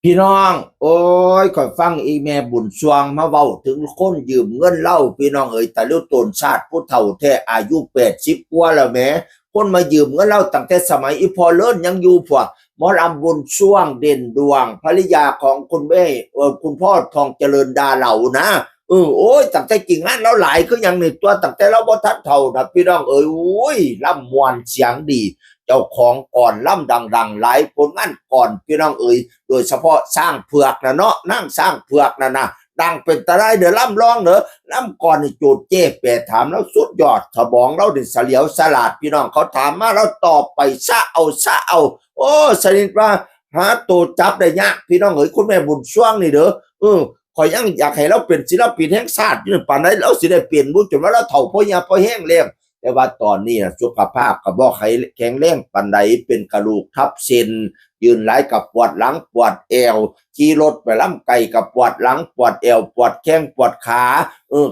พี่น้องโอ้ยข่อยฟังอีแม่บุญสวงมาเว้าถึงคนยืมเงินเล่าพี่น้องเอ๋ยแต่เลี้ยวตนชาติผู้เฒ่าแท้อายุ80กว่าแล้วแหมคนมายืมเงินเล่าตั้งแต่สมัยอีพอเลิ่นยังอยู่พวกหมอลำบุญสวงเด่นดวงภริยาของคุณแม่คุณพ่อทองเจริญดาเหล่านะโอ้ยตั้งแต่กิ่งงานเราหลายคืออย่างนี้ตัวตั้งแต่เราบ่ทันเฒ่านะพี่น้องเอ๋ยโอ้ยล่ำมวนเสียงดีเจ้าของก่อนล่ำดังๆหลายผลงานก่อนพี่น้องเอ๋ย โดยเฉพาะสร้างเผือกนะเนาะนั่งสร้างเผือกนะดังเป็นตะไลเด้อล่ำร้องเด้อล่ำก่อนนี่โจทย์เจ๊แปรถามแล้วสุดยอดถบองเราเด็ดเสลียวสลาดพี่น้องเขาถามมาแล้วตอบไปซะเอาโอ้สนิทว่าหาตัวจับได้ยากพี่น้องเอ้ยคุณแม่บุญช่วงนี่เด้อขอยยังอยากให้เราเป็นศิลปินแห่งชาติอยู่ป่านใดเราสิได้เปลี่ยนบุญจนว่าเราเฒ่าพ่อยาพ่อแห้งแล้วแต่ว่าตอนนี้สุขภาพก็บ่แข็งแรงปานใดเป็นกระดูกทับเส้น ยืนไหลกับปวดหลังปวดเอวขี่รถไปล้ำไก่กับปวดหลังปวดเอวปวดแข้งปวดขา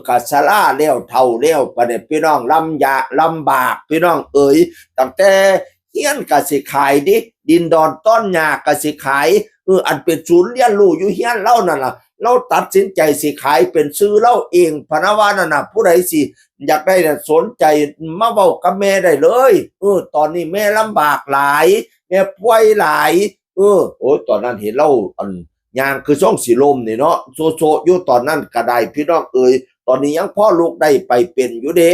กัสลาเลี้ยวเท่าเลี้ยวประเด็พี่น้องลำบากพี่น้องเอ๋ยตั้งแต่เฮียนกสิขายดินดอนต้นหญ้ากสิขายอันเป็นศูนย์เรียนรู้อยู่เฮียนเล่านั่นล่ะเราตัดสินใจสิขายเป็นซื้อเล่าเองพนาวานั่นน่ะผู้ใดสิอยากได้สนใจมาเว้ากับแม่ได้เลยตอนนี้แม่ลำบากหลายแม่ป่วยหลายโอ้ยตอนนั้นเห็นเรายางคือช่องสีลมนี่เนาะโซอยู่ตอนนั้นก็ได้พี่น้องเอ๋ยตอนนี้ยังพ่อลูกได้ไปเป็นอยู่เด้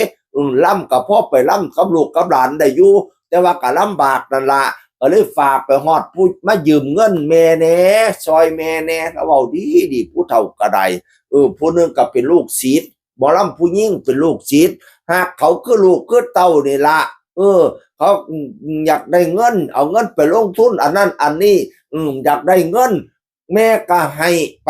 ล่ำกับพ่อไปล่ำกับลูกกับหลานได้อยู่แต่ว่าก็ลำบากนั่นละก็เลยฝากไปฮอดผู้มายืมเงินแม่แน่ซอยแม่แน่เขาเว้าดีผู้เฒ่าก็ได้ผู้นึงก็เป็นลูกศิษย์บ่ลำผู้หญิงเป็นลูกศิษย์หากเขาคือลูกคือเต้านี่ละเขาอยากได้เงินเอาเงินไปลงทุนอันนั้นอันนี้อยากได้เงินแม่ก็ให้ไป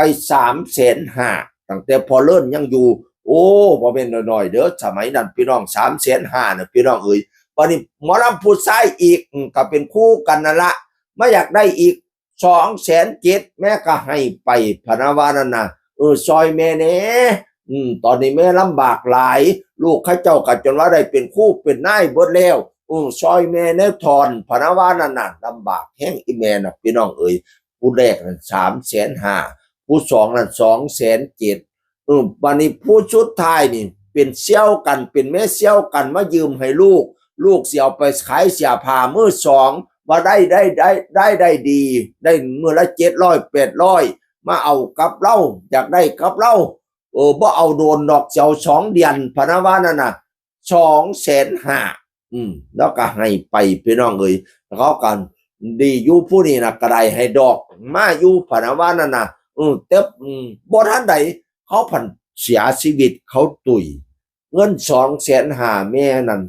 350,000ตั้งแต่พอเลิ่นยังอยู่โอ้บ่แม่นน้อยๆเด้อสมัยนั้นพี่น้อง350,000น่ะพี่น้องเอ้ยบัดนี้หมอลำผู้ชายอีกก็เป็นคู่กันนั่นละมาอยากได้อีก270,000แม่ก็ให้ไปพะนะว่านั่นน่ะซอยแม่แหน่ตอนนี้แม่ลำบากหลายลูกเขาเจ้าก็จนว่าได้เป็นคู่เป็นนายเบิดแล้วซอยแม่แน่ทอนพะนะว่านั่นน่ะลำบากแฮงอีแม่น่ะพี่น้องเอ้ยผู้แรกนั่น350,000ผู้สองนั่น270,000บัดนี้ผู้สุดท้ายนี่เป็นเสี่ยวกันเป็นแม่เสี่ยวกันมายืมให้ลูกสิเอาไปขายเสื้อผ้ามือสองว่าได้ดีได้มื้อละ700 800มาเอากับเราอยากได้กับเราบ่เอาโดนดอกเจ้า2 เดือนพะนะว่านั่นน่ะ250,000แล้วก็ให้ไปพี่น้องเอ้ยเขากันดีอยู่ผู้นี้น่ะก็ได้ให้ดอกมาอยู่พะนะว่านั่นน่ะแต่บ่ทันใดเขาผันเสียชีวิตเขาตุ๋ยเงิน250,000แม่นั่น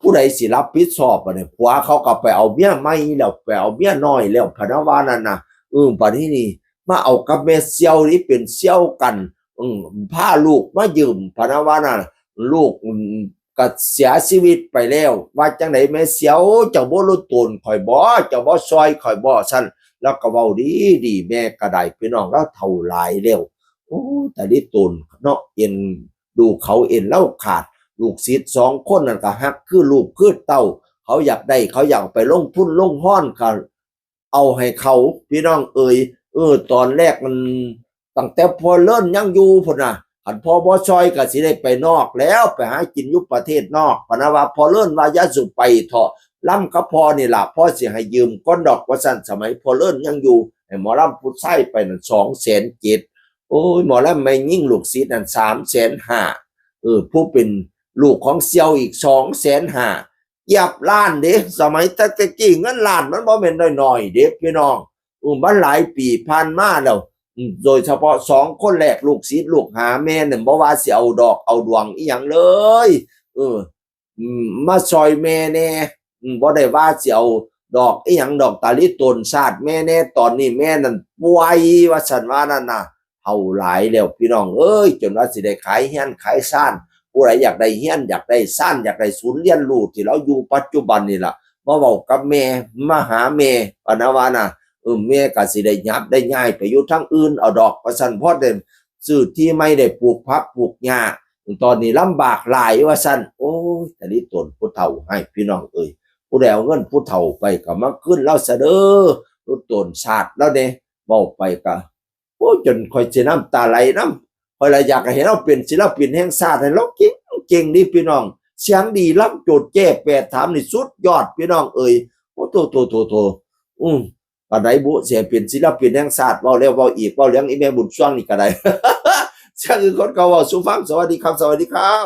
ผู้ใดสิรับผิดชอบบัดนี้ผัวเขาก็ไปเอาเมียใหม่แล้วไปเอาเมียน้อยแล้วพะนะว่านั่นน่ะบัดนี้นี่มาเอากับแม่เสี่ยวนี่เป็นเสี่ยวกันพาลูกมายืมพะนะว่าน่ะลูกก็เสียชีวิตไปแล้วว่าจังได๋แม่เสี่ยวเจ้าบ่รู้ตนข่อยบ่เจ้าบ่ซอยข่อยบ่ซั่นแล้วก็เว้าดีแม่ก็ได้พี่น้องเราเฒ่าหลายแล้วโอ้แต่ลิตนเนาะเอ็นดูเขาเอ็นเล่าขาดลูกศิษย์2 คนนั่นก็ฮักคือลูกคือเต้าเขาอยากได้เขาอยากไปลงทุนลงห้อนก็เอาให้เขาพี่น้องเอ่ยตอนแรกมันตั้งแต่พอเลิ่นยังอยู่พุ่นน่ะคันพ่อบ่ซอยก็สิได้ไปนอกแล้วไปหากินอยู่ประเทศนอกพะนะว่าพอเลิ่นว่าอย่าสุไปเถาะล่ำกับพ่อนี่ล่ะพ่อสิให้ยืมก้อนดอกว่าซั่นสมัยพอเลิ่นยังอยู่ให้หมอลำผู้ชายไปนั่น270,000โอ้ยหมอลำไม่ยิ่งลูกศิษย์นั่น350,000ผู้เป็นลูกของเสี่ยวอีก250,000เหยียบล้านเด้สมัยแต่กี้เงินล้านมันบ่แม่นน้อยๆเด้พี่น้องมันหลายปีผ่านมาแล้วโดยเฉพาะ2 คนแรกลูกศิษย์ลูกหาแม่นั่นบ่ว่าสิเอาดอกเอาดวงอีหยังเลยมาซอยแม่แน่บ่ได้ว่าสิเอาดอกอีหยังดอกตาลิตนชาติแม่แน่ตอนนี้แม่นั่นป่วยว่าซั่นว่านั่นน่ะเฒ่าหลายแล้วพี่น้องเอ้ยจนว่าสิได้ขายเรือนขายซ่านผู้ใดอยากได้เรือนอยากได้ซ่านอยากได้ศูนย์เรียนรู้ที่เราอยู่ปัจจุบันนี่ล่ะมาเว้ากับแม่มาหาแม่ปานว่าน่ะแม่ก็สิได้ยับได้ย้ายไปอยู่ทางอื่นเอาดอกว่าซั่นพอได้ซื้อที่ไม่ได้ปลูกผักปลูกหญ้าตอนนี้ลำบากหลายว่าซั่นโอ้ยแต่ลิตนผู้เฒ่าให้พี่น้องเอ้ยผู้ใดเอาเงินผู้เฒ่าไปก็มาคืนเราซะเด้อรุดตนชาติแล้วเด้ เว้าไปก็โอ้จนข่อยสิน้ำตาไหลนำข่อยละอยากให้เราเป็นศิลปินแห่งชาติให้เราเก่งนี่พี่น้องเสียงดีรับโจทย์แก้แปดถามนี่สุดยอดพี่น้องเอ้ยโอ้โตอืมปานใดบุสิให้เป็นศิลปินแห่งชาติเว้าแล้วเว้าอีกเว้าเรื่องอีแม่บุญช่วงนี่ก็ได้ เสียงอื่นคนก็เว้าสู่ฟังสวัสดีครับ